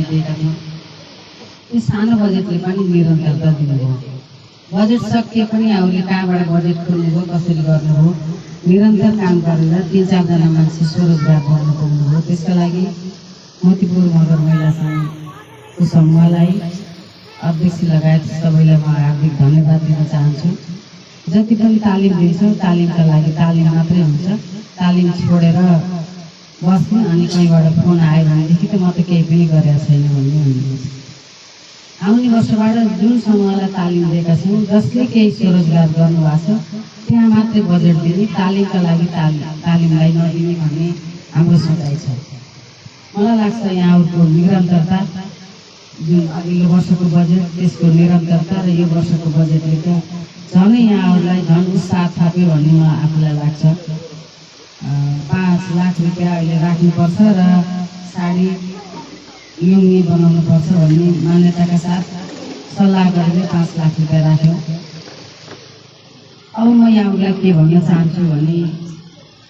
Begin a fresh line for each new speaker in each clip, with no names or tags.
दिएका छौँ। त्यो सानो बजेटले पनि निरन्तरता दिनुभयो। बजेट सकिए पनि अरूले कहाँबाट बजेट खोल्नुभयो, कसरी गर्नुभयो, निरन्तर काम गरेर 3-4 जना मान्छे स्वरोजगार गर्न पुग्नुभयो। त्यसका लागि मोतीपुर मगर महिला सङ्घको समूहलाई, अध्यक्ष लगायत सबैलाई म हार्दिक धन्यवाद दिन चाहन्छु। जति पनि तालिम दिन्छौँ, तालिमका लागि तालिम मात्रै हुन्छ। तालिम छोडेर बस्ने अनि कहीँबाट फोन आयो भनेदेखि त म त केही पनि गरेको छैन भन्ने हुनुहुन्छ। आउने वर्षबाट जुन समूहलाई तालिम दिएका छौँ, जसले केही स्वरोजगार गर्नुभएको छ, त्यहाँ मात्रै बजेट दिने, तालिमका लागि तालिमलाई नदिने भन्ने हाम्रो सोचाइ छ। मलाई लाग्छ यहाँहरूको निरन्तरता, जुन अघिल्लो वर्षको बजेट त्यसको निरन्तरता र यो वर्षको बजेटले त झनै यहाँहरूलाई झन् उत्साह थप्यो भन्ने मलाई आफूलाई लाग्छ। 5 लाख रुपियाँ अहिले राख्नुपर्छ र साडी लुङ्गी बनाउनुपर्छ भन्ने मान्यताका साथ सल्लाह गरेर 5 लाख रुपियाँ राख्यौँ। अब म यहाँहरूलाई के भन्न चाहन्छु भने,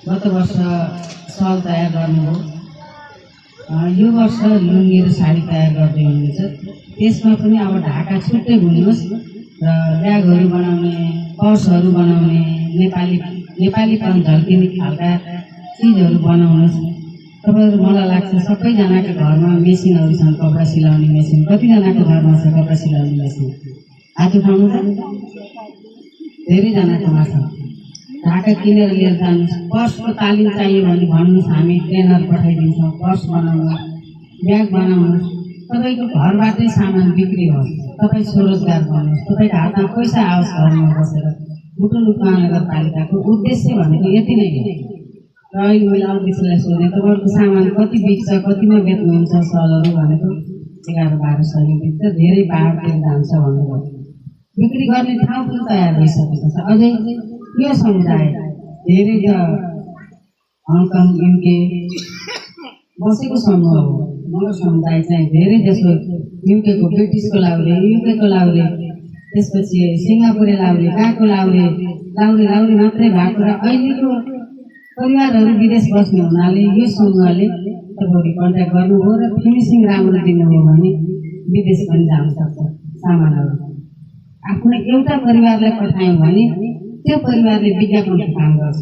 गत वर्ष सल तयार गर्नुभयो, यो वर्ष लुङ्गी र साडी तयार गर्दै हुनुहुन्छ। त्यसमा पनि अब ढाका छुट्टै हुनुहोस् र ब्यागहरू बनाउने, पर्सहरू बनाउने, नेपालीपन झल्किने खालका चिजहरू बनाउनुहोस्। तपाईँहरू, मलाई लाग्छ सबैजनाको घरमा मेसिनहरू छन्, कपडा सिलाउने मेसिन। कतिजनाको घरमा छ कपडा सिलाउने मेसिन? हात उठाउनु त। धेरैजनाकोमा छ। ढाका किनेर लिएर जानुहोस्। पर्सको तालिम चाहियो भने भन्नुहोस्, हामी ट्रेनर पठाइदिन्छौँ। पर्स बनाउनुहोस्, ब्याग बनाउनुहोस्। तपाईँको घरबाटै सामान बिक्री होस्, तपाईँ स्वरोजगार गर्नुहोस्, तपाईँको हातमा पैसा आओस्। घरमा बसेर बुटुल उपमहानगरपालिकाको उद्देश्य भनेको यति नै हो। र अहिले मैले अध्यक्षलाई सोधेँ, तपाईँहरूको सामान कति बिक्छ, कतिमा बेच्नुहुन्छ सलहरू भनेको? 11-12 सय बिक्छ, धेरै बाहिरतिर जान्छ भन्नुभयो। बिक्री गर्ने ठाउँ पनि तयार भइसकेको छ। अझै यो समुदाय धेरै त हङकङ, युके बसेको समूह हो। मगर समुदाय चाहिँ धेरै जसो युकेको, ब्रिटिसको लाउरे, युकेको लाउरे, त्यसपछि सिङ्गापुरे लाउरे, कहाँको लाउरे मात्रै भएको र अहिलेको परिवारहरू विदेश बस्ने हुनाले यो समूहले तपाईँले कन्ट्याक्ट गर्नुभयो र फिनिसिङ राम्रो दिनुभयो भने विदेश पनि जान सक्छ सामानहरू। आफ्नो एउटा परिवारलाई पठायौँ भने त्यो परिवारले विज्ञापनको काम गर्छ।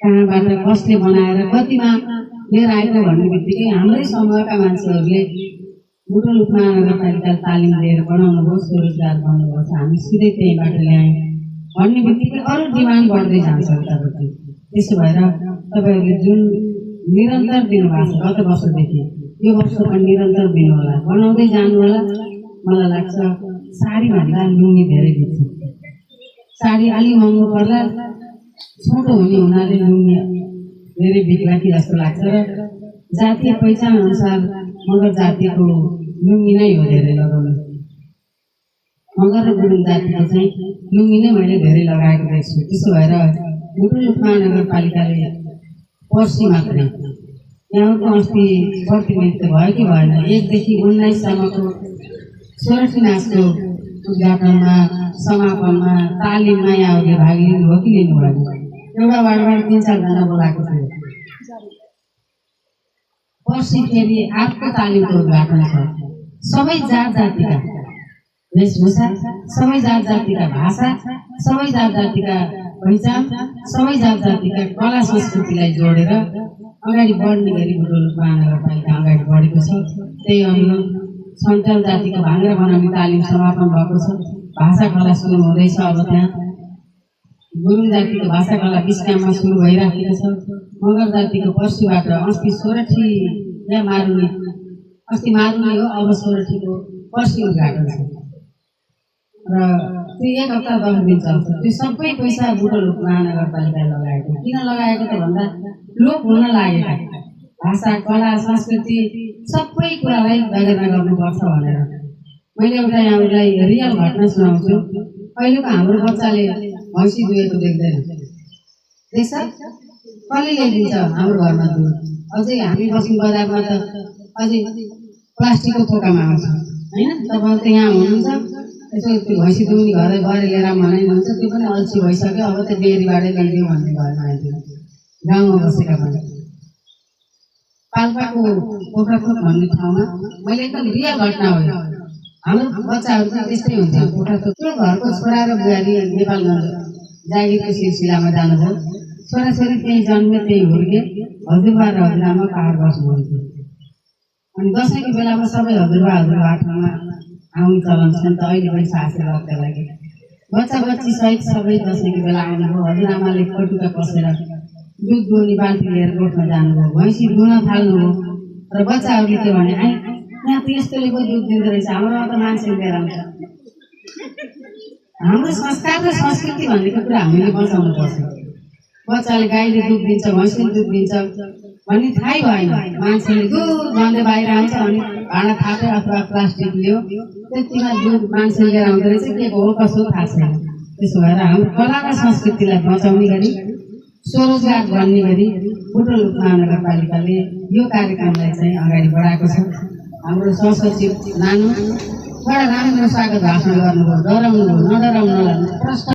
कहाँबाट कसले बनाएर कतिमा लिएर आएको भन्ने बित्तिकै हाम्रै समूहका मान्छेहरूले बुटुल उपमहानगरपालिकाले तालिम दिएर बनाउनुभयो, स्वरोजगार गर्नुभएको छ। हामी सिधै त्यहीँबाट ल्यायौँ भन्ने बित्तिकै अरू डिमान्ड बढ्दै जान्छ उतापट्टि। त्यसो भएर तपाईँहरूले जुन निरन्तर दिनुभएको छ गत वर्षदेखि, यो वर्ष पनि निरन्तर दिनु होला, बनाउँदै जानु होला। मलाई लाग्छ साडीभन्दा लुङ्गी धेरै बिक्छ। साडी अलि महँगो पर्ला, छोटो हुने हुनाले लुङ्गी धेरै बिक्ला कि जस्तो लाग्छ। र जातीय पहिचान अनुसार मगर जातिको लुङ्गी नै हो धेरै लगाउने। मगर र गुरुङ जातिको चाहिँ लुङ्गी नै मैले धेरै लगाएको देख्छु। त्यसो भएर बुटुल उपमहानगरपालिकाले पर्सि मात्रै यहाँको अस्ति प्रतिनिधित्व भयो कि भएन? 1 देखि 19 सम्मको सोरठी नाचको उद्घाटनमा, समापनमा, तालिममा यहाँहरूले भाग लिनुभयो कि लिनु भएन? एउटा वार्डबाट 3-4 जना बोलाएको थियो। पर्सि फेरि अर्को तालिमको उद्घाटन छ। सबै जात जातिका वेशभूषा, सबै जात जातिका भाषा, सबै जात जातिका पहिचान, सबै जात जातिका कला संस्कृतिलाई जोडेर अगाडि बढ्ने गरी बुटुल उपमहानगरपालिका अगाडि बढेको छ। त्यही अनुरूप सन्ताल जातिको भाङ्रा बनाउने तालिम समापन भएको छ। भाषा कला सुरु हुँदैछ। अब त्यहाँ गुरुङ जातिको भाषा कला 20 क्याम्पमा सुरु भइराखेको छ। मगर जातिको पर्सिबाट अस्ति सोरठी या मारुनी, अस्ति मारुनी हो, अब सोरठीको पर्सि उद्घाटन छ र त्यो 1 हप्ता 10 दिन चल्छ। त्यो सबै पैसा बुटुल उपमहानगरपालिकाले लगाएको। किन लगाएको त भन्दा लोप हुन लागेका भाषा, कला, संस्कृति सबै कुरालाई जगेर्ना गर्नुपर्छ भनेर। मैले एउटा यहाँहरूलाई रियल घटना सुनाउँछु। अहिलेको हाम्रो बच्चाले भैँसी दुहेको देख्दैन, देख्छ? कसले ल्याइदिन्छ हाम्रो घरमा दुध? अझै हामी बस्ने बजारमा त अझै प्लास्टिकको पोकामा आउँछ, होइन? तपाईँ त यहाँ हुनुहुन्छ, यसो त्यो भैँसी दुहुने घरै गएर लिएर भनाइनुहुन्छ, त्यो पनि अल्छी भइसक्यो। अब त डेरीबाटै ल्याइदिउँ भन्ने भयो मान्छे गाउँमा बसेका पनि। पाल्पाको पोखराथोक भन्ने ठाउँमा मैले एकदम रियल घटना हो यो। हाम्रो बच्चाहरू चाहिँ त्यस्तै हुन्छ। पोखराथोक त्यो घरको छोरा र बुहारी नेपालगञ्ज जागिरको सिलसिलामा जानुभयो। छोराछोरी त्यही जन्मे त्यही हुर्के, हजुरबा र हजुरआमा पहाड बस्नुहुन्थ्यो। अनि दसैँको बेलामा सबै हजुरबा ठाउँमा आउने चलन छ नि त, अहिले पनि सासुराका लागि बच्चा बच्ची सहित सबै दसैँको बेला आउनुभयो। हजुरआमाले पटुका कसेर दुध दुहुने बाल्टी लिएर गोठमा जानुभयो। भैँसी दुहुन थाल्नुभयो र बच्चाहरूले के भने, आइ यहाँ त यस्तोले पो दुध दिँदो रहेछ, हाम्रोमा त मान्छे लिएर आउँछ। हाम्रो संस्कार र संस्कृति भनेको कुरा हामीले बचाउनु पर्छ। बच्चाले गाईले दुध दिन्छ, भैँसीले दुध दिन्छ भन्ने थाहै भएन। मान्छेले दुध भन्दै बाहिर आउँछ अनि भाँडा थाप्यो अथवा प्लास्टिक लियो, त्यतिमा दुध मान्छे लिएर आउँदो रहेछ, के हो कसो थाहा छैन। त्यसो भएर हाम्रो कला र संस्कृतिलाई बचाउने गरी, स्वरोजगार बन्ने गरी बुटोल उपमहानगरपालिकाले यो कार्यक्रमलाई चाहिँ अगाडि बढाएको छ। हाम्रो सहसचिव नानु बडा राम्रो स्वागत भाषण गर्नुभयो। डराउनु नडराउनु प्रश्न